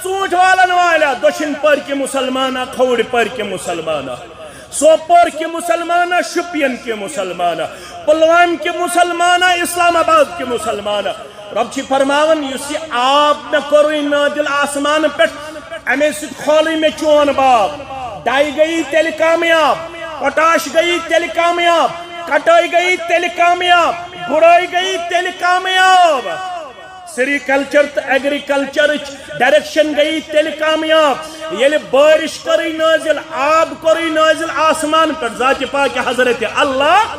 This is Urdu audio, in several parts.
ژوٗنٛٹھۍ والن والا دٔچھِنۍ پٔر کے مسلمانہ کھووُر پٔر کے مسلمانہ سوپور کے مسلمانہ شپین کے مسلمانہ پلوام کے مسلمانہ اسلام آباد کے مسلمانہ رب چھ فرماون یُس یہ آب مے کوٚرُے نٲدِل آسمان پٮ۪ٹھ امے سۭتۍ کھولٕے مےٚ چون باغ ڈائی گئی تیٚلہِ کامیاب پوٹاش گئی تیٚلہِ کامیاب کٹائی گئی تیٚلہِ کامیاب گُڑٲے گئی تیٚلہِ کامیاب سیریکلچر تو ایگریکلچر ڈائریکشن گئی تیل کامیاب یل بارش کری نازل آب کری نازل آسمان پر ذات پاک حضرت اللہ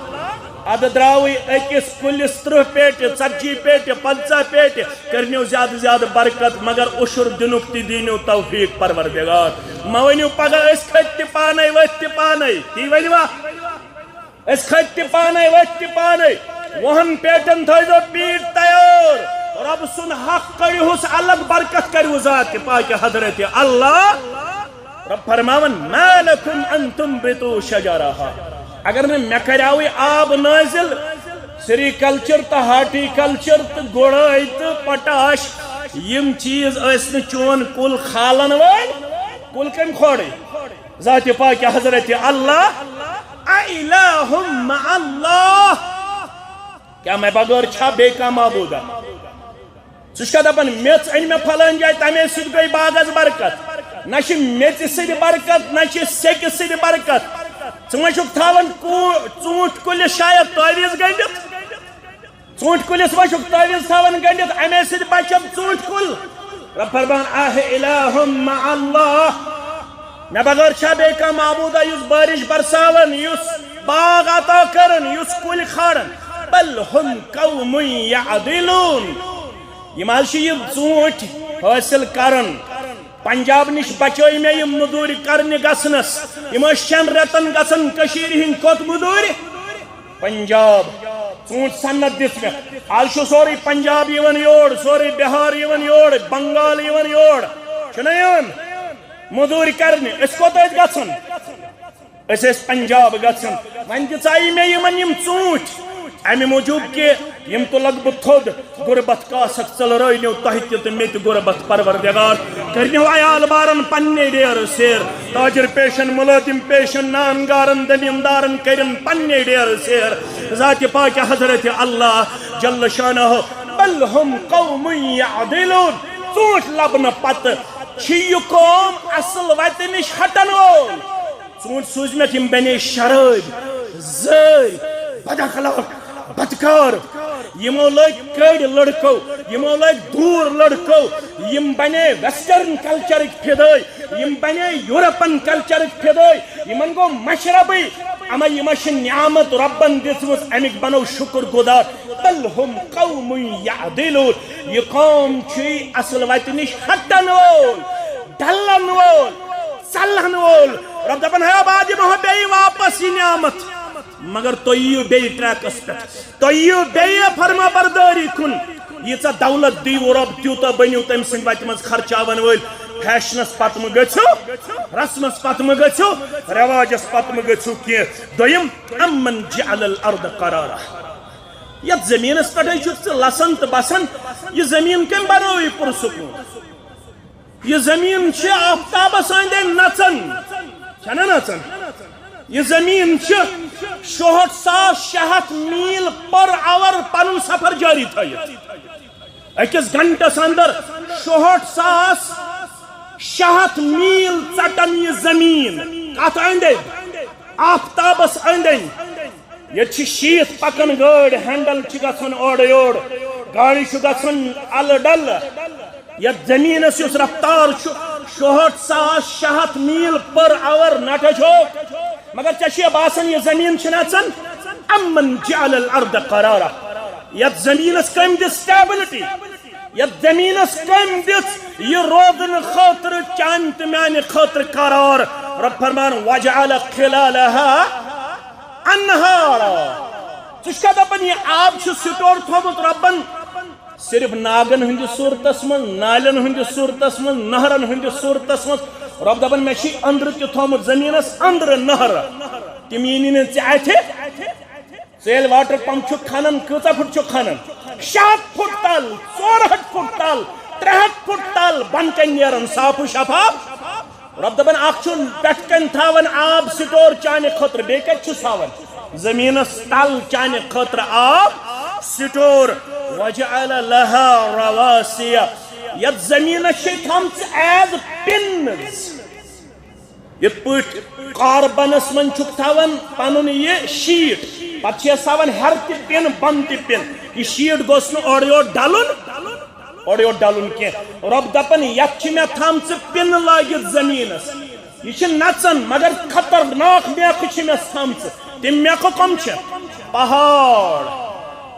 اد دراوی اکس کلس 30 پیٹہ 40 پیٹہ 50 پیٹہ کرنیو زیادہ زیادہ برکت مگر اشر دنک تی دینیو توفیق پروردگار مونیو پگہ اس کھت پانے وت پانے تی ونوا اس کھت پانے وت پانے وہن پیٹن تھو پیٹ تیار رب سن حق کریوس الگ برکت کریو ذات پاک حضرت اللہ رب فرماون ما لکم ان تنبتوا شجرہا اگر میں کریاوی آب نازل سیریکلچر تو ہارٹی کلچر تو گڑائی تو پٹاش یم چیز اسن چون کل کھالن وال کل کم کھوڑے ذات پاک حضرت اللہ الہ مع اللہ کیا میں بغیر چھا بے کا معبودہ سُہ دپان میٚژ أنۍ مےٚ پھلٲنۍ جایہِ تَمے سۭتۍ گٔے باغس برکت نہ چھِ میٚژِ سۭتۍ برکت نہ چھِ سیٚکہِ سۭتۍ برکت ژٕ وۄنۍ چھُکھ تھاوان ژوٗنٛٹھۍ کُلِس شاید تعویٖذ گٔنڈِتھ ژوٗنٛٹھۍ کُلِس وۄنۍ چھُکھ تعویٖذ تھاوان گٔنڈِتھ اَمے سۭتۍ بچن ژوٗنٛٹھۍ کُل رب فرمان الہ مع اللہ مےٚ بغٲر چھا بیٚیہِ کانٛہہ معبوٗدہ یُس بارش برساون یُس باغ عطا کرن یُس کُلۍ کھالن بل ہم قوم یعدلون یم یہ ژوٗنٛٹھۍ حٲصِل کرن پنجاب نش بچائی میں یم مزوٗرِ کرنہِ گژھنس یم 6 رٮ۪تن گژھن کٔشیٖرِ ہٕنٛدۍ کوٚت مزوٗرِ پنجاب ژوٗنٛٹھۍ صنعت دِژ مےٚ آز چھُ سورُے پنجاب یِوان یور سورُے بہار یِوان یور بنگال یِوان یور چھُنہ یِوان مزوٗرِ کرنہِ أسۍ کوٚت ٲسۍ گژھان أسۍ ٲسۍ پنجاب گژھان وۄنۍ دِژاے مےٚ یِمن یِم ژوٗنٛٹھۍ امہ موجوب کہ یم تُلک بہٕ تھوٚد غربت کاسک ژلرٲونیو تۄہہِ تہِ تہٕ مےٚ تہِ غربت پروردگار کرنیو عیال بارن پننے ڈیرٕ سیر تاجر پیشن ملٲزم پیشن نانگارن زمیندارن کرن پننے ڈیرٕ سیر ذات پاک حضرت اللہ جل شانہ بل ہم قوم یعدلون ژوٗنٛٹھۍ لبنہٕ پتہٕ چھِ یہِ قوم اصل وتہِ نش ہٹن وول ژوٗنٛٹھۍ سوٗزۍ مےٚ یِم بنے شرٲبۍ زٲرۍ بد اخلاق بدکار یمو لگ کڑ لڑکو یمو لگ دور لڑکو یم بنے ویسٹرن کلچرک فدائی یم بنے یورپن کلچرک فدائی یمن گو مشربی اما یم نعمت ربن دژمٕژ امیک بنو شکر گزار بل ہم قوم یعدلون یہ قوم چھ اصل وتہِ نش ہٹن وول ڈلن وول ژلن وول رب دپان ہے بعد یمو بیٚیہِ واپس یہ نعمت مگر تُہۍ بیٚیہِ ٹریکس پٮ۪ٹھ تُہۍ بیٚیہِ فرما برداری کُن ییٖژاہ دولت دیو رب تیوٗتاہ بٔنِو تٔمۍ سٕنٛدِ وتہِ منٛز خرچاون وٲلۍ فیشنس پتہٕ مہٕ گٔژھِو رسمس پتہٕ مہٕ گٔژھِو رواجس پتہٕ مہٕ گٔژھِو کینٛہہ دوٚیِم امن جعل الارض قرارا یتھ زمیٖنس پٮ۪ٹھے چھُکھ ژٕ لسان تہٕ بسان یہِ زمیٖن کٔمۍ بنٲو یہِ پُرسکوٗن یہ زمین چھ آفتابس أنٛدۍ أنٛدۍ نژان چھنہ نژان یہ زمین 6600 میل پر آور پن سفر جاری تھٲیِتھ أکِس گھنٹس اندر 6600 میل ژٹن یہ زمین کتھ أنٛدۍ أنٛدۍ آفتابس أنٛدۍ أنٛدۍ ییٚتہِ چھِ شیٖتھ پکان گٲڑۍ ہینڈل چھِ گژھان اورٕ یورٕ گاڑِ چھُ گژھان الہٕ ڈلہٕ یتھ زمینس یُس رفتار چھُ 6600 میل پر آور نٹہ چھوک مگر ژےٚ باسان یہ زمین چھ نژان امن جعل الارض قرارا یتھ زمینس کم دِژ سٹیبلٹی یتھ زمینس کم دِژ یہ روزن خٲطرٕ چانہِ تہٕ میانہِ خٲطرٕ قرار رب فرمان وجعل خلالها انہارا ژٕ چھُکھا دپان یہ آب چھُ سٹور تھوٚمُت ربن صرف ناگن ہندس صورتس من نالن ہندس صورتس من نہرن ہندس صورتس من رب دپان مےٚ چھِ أنٛدرٕ تہِ تھوٚمُت زمینس أنٛدرٕ نہر تِم یی نہٕ ژےٚ اتھِ ژٕ ییٚلہِ واٹر پمپ چھُکھ کھنان کۭژاہ پھٕٹ چھُکھ کھنان 6 ہتھ پھٕٹ تل 400 پھٕٹ تل 300 فٹ تل بن کن نیران صاف و شفاف رب دپان اخ چھُ پٮ۪ٹھ کن تھاون آب سٹور چانہِ خٲطرٕ بیٚیہِ کتہِ چھُس تھاون زمینس تل چانہِ خٲطرٕ آب سٹور وجعل لها رواسي یتھ زمینس چھِ تھامژٕ ایز پنز یتھ پٲٹھۍ کاربنس من چھُکھ تھاون پنُن یہِ شیٹ پتہٕ چھِ تھاون ہر تہِ پن بۄن تہِ پن یہِ شیٹ گوٚژھ نہٕ اورٕ یورٕ ڈلُن کینٛہہ رب دپان یتھ چھِ مےٚ تھامژٕ پن لٲگِتھ زمینس یہ چھِ نژان مگر خطرناک میکھٕ چھِ مےٚ تھامژٕ تِم میکھٕ کم چھِ پہاڑ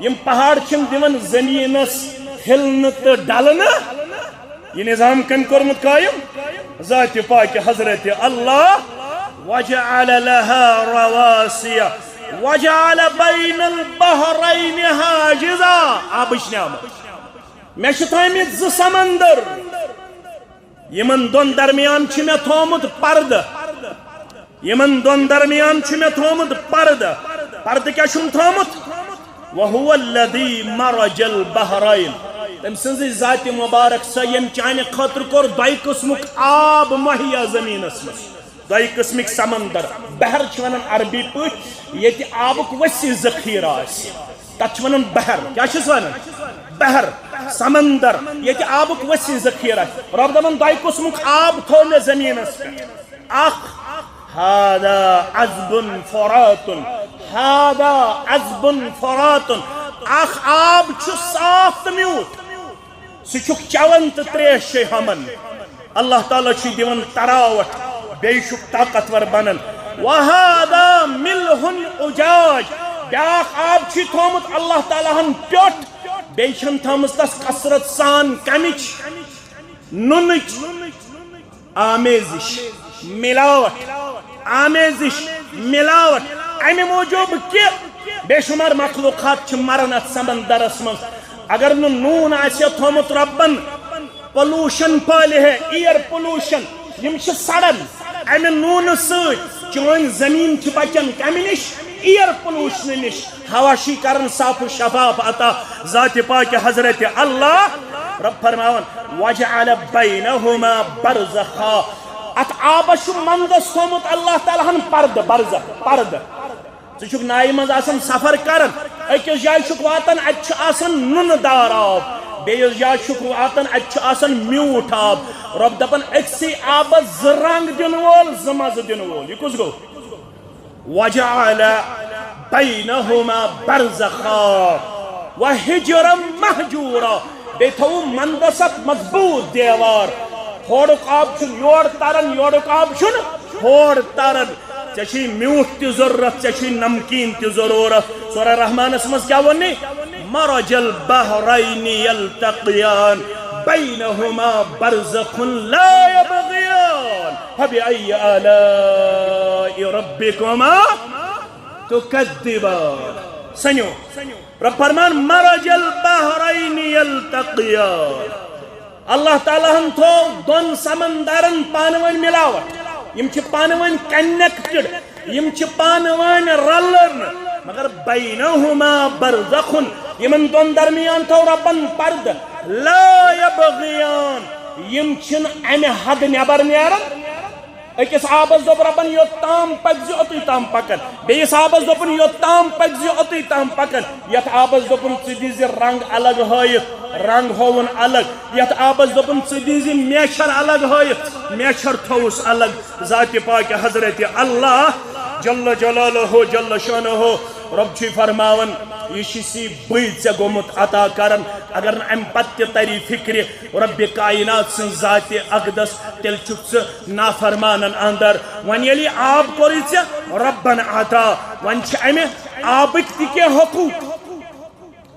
یم پہاڑ چھِم دِوان زمینس ہلنہٕ تہٕ ڈلنہٕ یہ نظام کم کورمت قائم ذات پاک حضرت اللہ وجعل لها رواسي وجعل بين البحرين حاجزا آبش نعمت میں چھ تھٲمٕتۍ 2 سمندر یمن دون درمیان چھ مےٚ تھومُت پردٕ یمن دون درمیان چھ مےٚ تھومُت پردٕ کیٛاہ چھُم تھومُت وهو الذي مرج البحرين تم سنزی ذات مبارک سا یم چانہ خاطر کور 2 قسمک آب مہیا زمینس مز 2 قسمک سمندر بحر چھ ونان عربی پٲٹھۍ ییٚتہِ آبُک وسیع ذخیرٕ آسہِ تتھ چھ ونان بحر کیٛاہ چھِس ونان بحر سمندر ییٚتہِ آبُک وسیع ذخیرٕ آسہِ رب دپان 2 قسمک آب تھوٚو مےٚ زمینس پٮ۪ٹھ اکھ هذا عذب فرات اخ آب چھُ صاف تہٕ میوٗٹھ سُہ چھُکھ چٮ۪وان تہٕ تریش چھے ہمن اللہ تعالیٰ چھُ دِوان تراوٹھ بیٚیہِ چھُکھ طاقتور بنان وہذا ملح اجاج بیاکھ آب چھُ تھومُت اللہ تعالیٰ ہن پیوٚٹھ بیٚیہِ چھَن تھٲمٕژ تس کثرت سان کمِچ نُنٕچ آمیزش ملاوٹ امہِ موٗجوٗب کہِ بے شمار مخلوقات چھ مران ات سمندرس مز اگر نہ نون آسیا تھومت ربن پولوشن پھہلہِ ہے ایئر پولوشن یم چھ سڑان امہ نون سۭتۍ چون زمین چھ بچان کمہِ نش ایئر پولوشن نش ہوا چھ کران صاف و شفاف عطا ذات پاک حضرت اللہ رب فرماون وجعل بینہما برزخا ات آبس چھ منٛزس تھومت اللہ تعالیٰ ہن پردٕ ژٕ نایہِ منٛز آسان سفر کران أکِس جایہِ چھُکھ واتان اتہِ چھُ آسان نُنہٕ دار آب بیٚیِس جایہِ چھُکھ واتان اتہِ چھُ آسان میوٗٹھ آب رب دپان أکسٕے آبس 2 رنگ دِنہٕ وول 2 مزٕ دِنہٕ وول یہِ کُس گوٚو وجعل بینہما برزخا وحجرا مہجورا بیٚیہِ تھوٚوُم منٛزس اتھ مضبوٗط دیوار ہورُک آب چھُنہٕ یور تران یورُک آب چھُنہٕ ہور تران ژےٚ چھُے میوٗٹھ تہِ ضروٗرت ژےٚ چھُے نمکیٖن تہِ ضروٗرت سورہ رحمانس منٛز کیٛاہ ووٚننہِ مرج البحرين يلتقيان بينهما برزخ لا يبغيان فبأي آلاء ربكما تكذبان سنو رب فرمان مرج البحرين يلتقيان اللہ تعالیٰ ہن تھو 2 سمندرن پانوین ملاوٹ یم چھ پانوین کنیکٹڈ یم چھ پانوین رلن مگر بینہما برزخن یمن 2 درمیان تھو ربن پرد لا یبغیان یم چھن امہ حد نبر نیران أکِس آبس دوٚپ رۄبن یوٚتام پٔکزِ اوٚتُے تام پکان بیٚیِس آبس دوٚپُن یوٚتام پٔکزِ اوٚتُے تام پکان یتھ آبس دوٚپُن ژٕ دِزِ رنگ الگ ہٲیِتھ رنگ ہووُن الگ یتھ آبس دوٚپُن ژٕ دِزِ میچھر الگ ہٲیِتھ میچھر تھووُس الگ ذاتِ پاک حضرت اللہ جل جلالہ جل شانہ رب چھ فرماون یہ سی بٔڑۍ ژےٚ گوٚمُت عطا کرن اگر نہٕ امہِ پتہٕ تہِ تری فکرِ رب کائنات سٕنٛز ذاتِ اقدس تیٚلہِ چھُکھ ژٕ نافرمانن اندر وۄنۍ ییٚلہِ آب کوٚرُے ژےٚ ربن عطا وۄنۍ چھِ امہِ آبٕکۍ تہِ کینٛہہ حقوٗق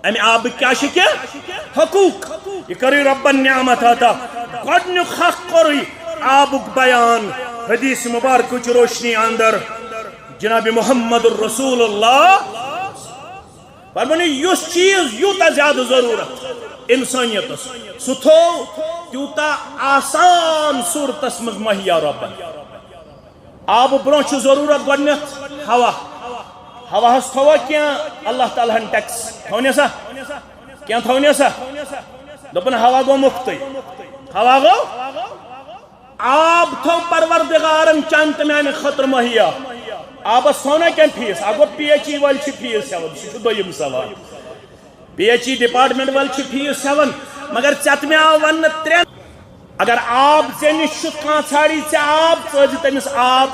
امہِ آبٕکۍ کیٛاہ چھِ کینٛہہ حقوٗق یہِ کٔرٕے ربن نعمت عطا گۄڈنیُک حق کوٚرُے آبُک بیان حدیث مبارکٕچ روشنی اندر جناب محمد الرسول اللہ فرمانے یُس چیز یوٗتاہ زیادٕ ضروٗرت انسانیتس سُہ تھوٚو تیوٗتاہ آسان صوٗرتس منٛز مہیا رۄبن آبہٕ برونٛہہ چھُ ضروٗرت گۄڈنٮ۪تھ ہوا ہواہس تھوٚوا کینٛہہ اللہ تعالیٰ ہن ٹیکس تھونیسا کینٛہہ تھونیسا دپن ہوا گو مفتی ہوا گو آب تھو پروردگارن چند تو میانہ خطر مہیا آبس تھو نا کیا فیس اگو پی ایچ ای ول فیس ہیون سہ دویم سوال پی ایچ ای ڈپارٹمنٹ ول فیس ہیون مگر ژت مے آو ون ترین اگر آب ژے نش کھانا ژھاڑی ژے آب ژٕ تمس آب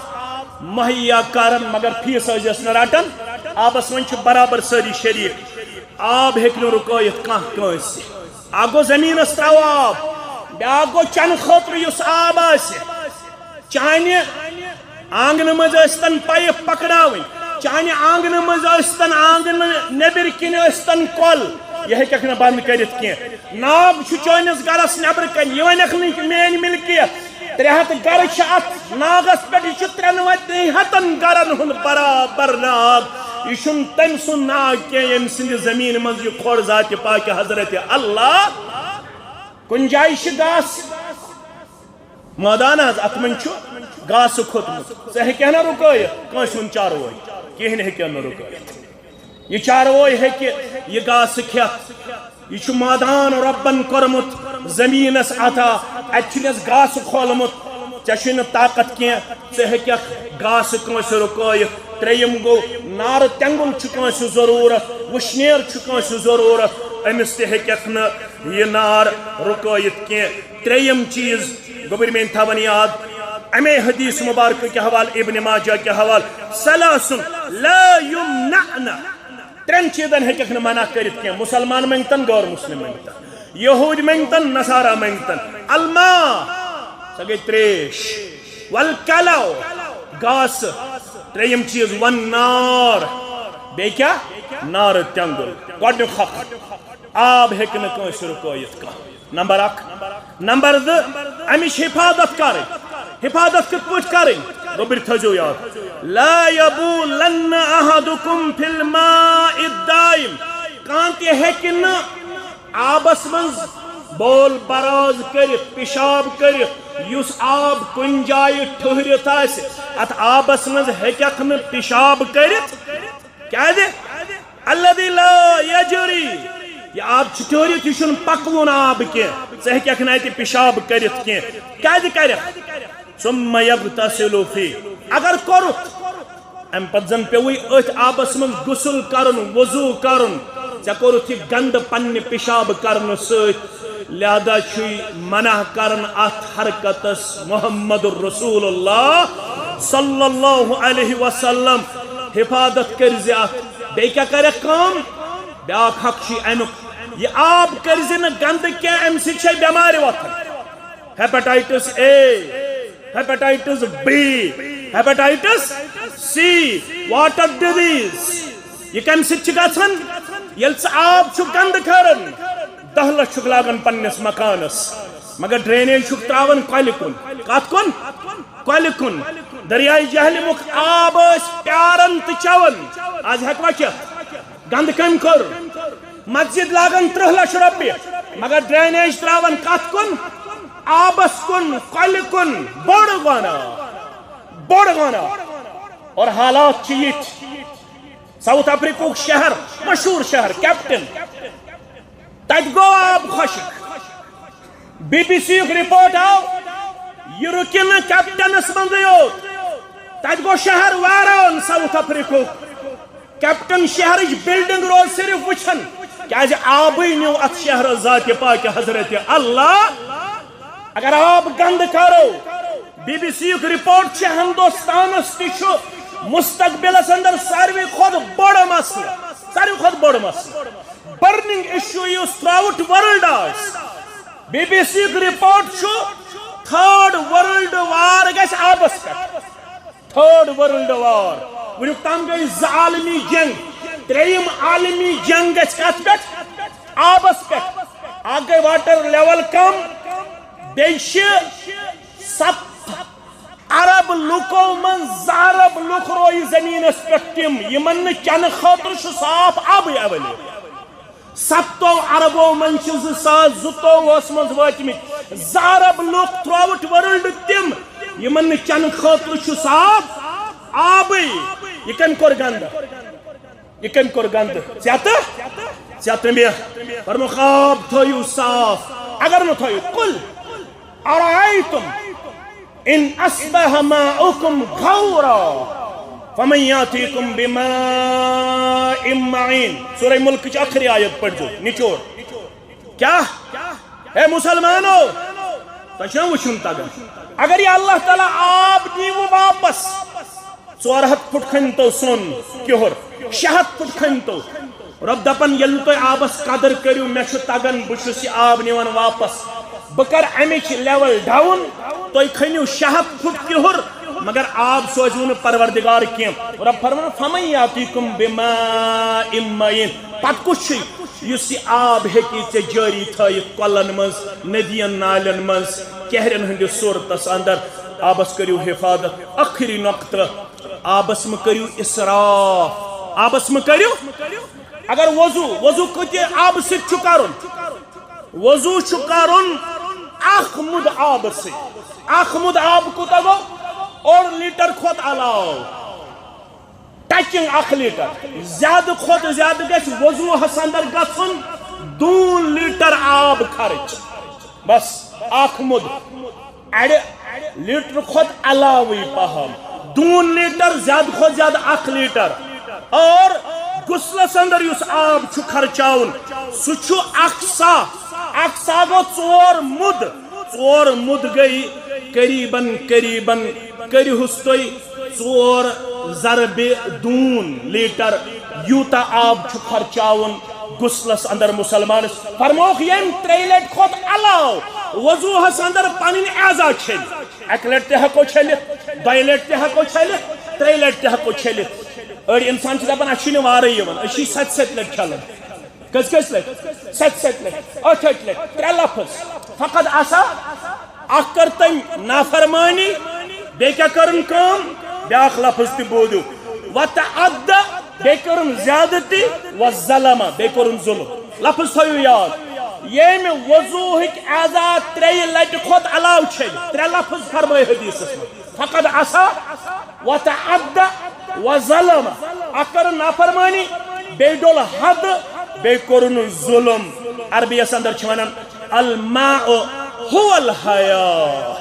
مہیا کرن مگر فیس ٲسۍزٮ۪س نہٕ رٹان آبس من برابر ساری شریک آب ہیٚکہِ نہٕ رُکٲیِتھ کانٛہہ کٲنٛسہِ اکھ گوٚو زٔمیٖنس ترٛاو آب بیٛاکھ گوٚو چنہٕ خٲطرٕ یُس آب آسہِ چانہِ آنگنہٕ منٛز ٲسۍتن پایپ پکناوٕنۍ چانہِ آنگنہٕ منٛز ٲسۍتن آنگنہٕ نیٚبٕرۍ کِنۍ ٲسۍتن کۄل یہ ہیٚککھ نہٕ بنٛد کٔرِتھ کینٛہہ ناگ چھُ چٲنِس گرس نیٚبرٕ کنہِ یہِ ونکھ نہٕ میٲنۍ ملکیت 300 گرٕ چھِ اتھ ناگس پٮ۪ٹھ یہِ چھُ 300 گرن ہُنٛد برابر ناگ یہ چھُنہٕ تٔمۍ سُنٛد ناگ کینٛہہ ییٚمہِ سٕنٛدِ زٔمیٖنہِ منٛز یہِ کھوٚر ذاتہِ پاکہِ حضرت اللہ کُنہِ جایہِ چھِ گاسہٕ مٲدان حظ اتھ منٛز چھُ گاسہٕ کھوٚتمُت ژٕ ہیٚککھ نہ رُکٲیِتھ کٲنٛسہِ ہُنٛد چاروٲے کِہیٖنۍ ہیٚکہِ نہٕ رُکٲیِتھ یہ چاروٲے ہیٚکہِ یہ گاسہٕ کھٮ۪تھ یہ چھُ مٲدان رۄبن کوٚرمُت زٔمیٖنس عطا اتہِ چھُنس گاسہٕ کھولمُت ژےٚ چھُے نہٕ طاقت کینٛہہ ژٕ ہیٚککھ گاسہٕ کٲنٛسہِ رُکٲیِتھ ترٛیٚیِم گوٚو نارٕ تٮ۪نٛگُل چھُ کٲنٛسہِ ضروٗرت وُشنیر چھُ کٲنٛسہِ ضروٗرت أمِس تہِ ہیٚکٮ۪کھ نہٕ یہِ نار رُکٲیِتھ کینٛہہ ترٛیٚیِم چیٖز گوٚبٕرۍ میٛٲنۍ تھاوان یاد امے حدیث مبارکہ کے حوالہ ابن ماجہ کے حوالہ ثلاث لا یمنعن ترین چیزن ہیٚکٮ۪کھ نہٕ منع کٔرِتھ کینٛہہ مسلمان منگتن غٲر مسلم منگتن یہوٗدۍ منگتن نصارہ منگتن الماء سۄ گٔے تریش والکلو گاسہٕ ترٛیٚیِم چیٖز والنار بیٚیہِ کیٛاہ نارٕ تٮ۪نٛگُل گۄڈنیُک حق آب ہیٚکہِ نہٕ کٲنٛسہِ رُکٲیِتھ کانٛہہ نمبر 1 نمبر 2 امِچ حفاظت کرٕنۍ حفاظت کِتھ پٲٹھۍ کرٕنۍ گوٚبٕرۍ تھٲیزیو یاد لا یبولن احدکم فی الماء الدائم کانٛہہ تہِ ہیٚکہِ نہٕ آبس منٛز بول براز کٔرِتھ پِشاب کٔرِتھ یُس آب کُنہِ جایہِ ٹھٕہرِتھ آسہِ اتھ آبس منٛز ہیٚکٮ۪کھ نہٕ پِشاب کٔرِتھ کیٛازِ الذی لا یجری یہ آب چھُ ٹھہرِتھ یہِ چھُنہٕ پکوُن آب کینٛہہ ژٕ ہیٚکٮ۪کھ نہٕ اتہِ پِشاب کٔرِتھ کینٛہہ کیٛازِ کرکھ ثم یغتسل فی اگر کوٚرُتھ امہِ پتہٕ زن پیوٚوُے أتھۍ آبس منٛز غسل کرُن وضوٗ کرُن ژےٚ کوٚرُتھ یہِ گنٛدٕ پننہِ پِشاب کرنہٕ سۭتۍ لہذا چھُے منع کران اتھ حرکتس محمد رسول اللہ صلی اللہ علیہ وسلم حفاظت کٔرزِ اتھ بیٚیہِ کیٛاہ کرکھ کٲم بیٛاکھ حق چھُے امیُک یہ آب کٔرزِ نہٕ گنٛدٕ کینٛہہ امہِ سۭتۍ چھے بٮ۪مارِ وۄتھان ہیپیٹائٹس اے hepatitis B, hepatitis C, water disease. یہ کم سۭتۍ چھُ گژھان ییٚلہِ ژٕ آب چھُکھ گنٛدٕ کران 10 لچھ چھُکھ لاگان پننِس مکانس مگر ڈرینیج چھُکھ تراوان کۄلہِ کُن کتھ کُن کۄلہِ کُن دریاے جہلمُک آب ٲسۍ پیاران تہٕ چٮ۪وان آز ہیٚکوا چٮ۪تھ گنٛدٕ کٔمۍ کوٚر مسجد لاگان 30 لچھ رۄپیہِ مگر ڈرینیج تراوان کتھ کُن آبس کن کۄلہِ کُن بوٚڑ گۄناہ اور حالات چھِ یِتھۍ ساؤتھ افریقہُک شہر مشہوٗر شہر کیپٹن تتہِ گوٚو آب خۄشک BBC یُک رِپورٹ آو یہِ رُکہِ نہٕ کیپٹنس منٛزٕے یوت تتہِ گوٚو شہر ویران ساؤتھ افریقہُک کیپٹن شہرٕچ بلڈنگ روز صرف وٕچھان کیٛازِ آبٕے نیوٗ اتھ شہرس ذاتہِ پاکہِ حضرت اللہ اگر آب گنٛدٕ کرو BBC یُک رِپورٹ چھُ ہندوستانس تہِ چھُ مستقبلس اندر ساروی کھۄتہٕ بوٚڑ مسلہٕ برننگ ایشو یُس تھرٛوٗ آوُٹ ورلڈ آسہِ BBC یُک رِپورٹ چھُ 3rd ورلڈ وار گژھِ آبس پٮ۪ٹھ 3rd ورلڈ وار وُنیُک تام گٔے 2 عالمی جنگ 3یم عالمی جنگ گژھِ کتھ پٮ۪ٹھ آبس پٮ۪ٹھ اکھ گٔے واٹر لیول کم بیٚیہِ چھِ 7 عرب لُکو منٛز 2 عرب لُکھ رویہِ زٔمیٖنس پٮ۪ٹھ تِم یِمن نہٕ چنہٕ خٲطرٕ چھُ صاف آبٕے ایویلیبل 7 عربو منٛز چھِ 2022 منٛز وٲتمٕتۍ 2 عرب لُکھ تھرٛوٗ آوُٹ ورلڈ تِم یِمن نہٕ چنہٕ خٲطرٕ چھُ صاف آبٕے یہِ کٔمۍ کوٚر گنٛدٕ ژےٚ ژےٚ فرمو خواب تھٲیِو صاف اگر نہٕ تھٲیِو قُل أرأيتم إن أصبح ماؤكم غورا فمن يأتيكم بماء معين سورہ ملک کی آخری آیت پڑھ جو نچوڑ کیا اے مسلمانو تشاں وچھن تگن اگر یہ اللہ تعالیٰ آب دیو واپس 400 فٹ کھنتو سن کہر 600 فٹ کھنتو رب دپن یل تو آبس قدر کریو میں چھ تگن بشس یہ آب نیون واپس بکر امچ لیول ڈاؤن تو کھنیو 600 فٹ کہر مگر آب سوزون پروردگار کیم رب فرمان فمن یاتیکم بماء معین پت کچھ یس یہ آب ہیکی ژے جاری تھائیت کۄلن منز ندین نالین منز کہرن ہندس صورتس اندر آبس کریو حفاظت آخری نقطہ آبس میں کریو اسراف آبس میں کریو اگر وضو کتی آب سے چکارن وضو چکارن اخ مد آب سے اخ مد آب کتا گو اور لیٹر خود علاو ٹچنگ اخ لیٹر زیادہ خود زیادہ گیس وضو حسندر گسن 2 لیٹر آب خرچ بس اخ مد اڑ لیٹر خود علاوی پہم 2 لیٹر زیادہ خود زیادہ اخ لیٹر اور غسلس اندر یس آب چھ خرچاون سہ اقصا گو 4 مد گئی قریباً کریہس تھی 4 ضرب 2 لیٹر یوتا آب چھ خرچاون غسلس اندر مسلمانس فرموک یم 3 لٹ کھت علاو وضو ہس اندر پنن اعضا چھل 1 لٹ تہ ہکو چھلت 2 لٹ تہ ہکو چھلت 3 لٹ تہ ہکو چھلت اڑ انسان چھ دپان اچھی نہ وارے یوان اچھی 7 لٹ چھلن کس لٹ 7 لٹ 8 لٹ 3 لفظ فقط آسا اخ کر تم نافرمانی بے کیا کرن کام بیاکھ لفظ تہ بودو وتعد بے کرن زیادتی وظلم بے کرن ظلم لفظ تھیو یاد یم وضو ہک اعضا 3 لٹ کھت علاو چھل 3 لفظ فرمائے حدیث میں فقط آسا وتعد وظلم اکر نافرمانی بے ڈول حد بے کرن ظلم عربی اندر چھوانن الماء هو الحیاء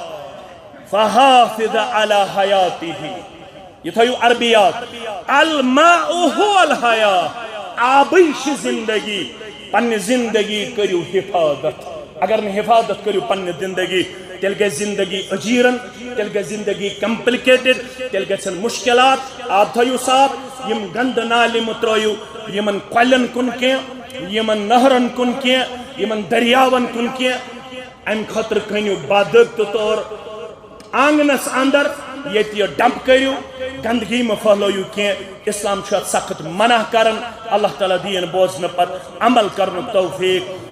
فحافظ على حیاته یہ تھیو عربیات الماء هو الحیاء آبیش زندگی پن زندگی کریو حفاظت اگر نہ حفاظت کریو پن زندگی تیل گئی زندگی اجیرن تیل گئی زندگی کمپلیکیٹڈ تیل گئی مشکلات آب تھیو صاف یم گند نالی مترویو یمن قلن کن کی یمن نہرن کن کی یمن دریاون کن کی ام خطر کنیو بادق طور آنگنس اندر یہ ڈمپ کریو گندگی میں پھہلویو کی اسلام چھت سخت منع کرن اللہ تعالیٰ دین بوزن پر عمل کرن توفیق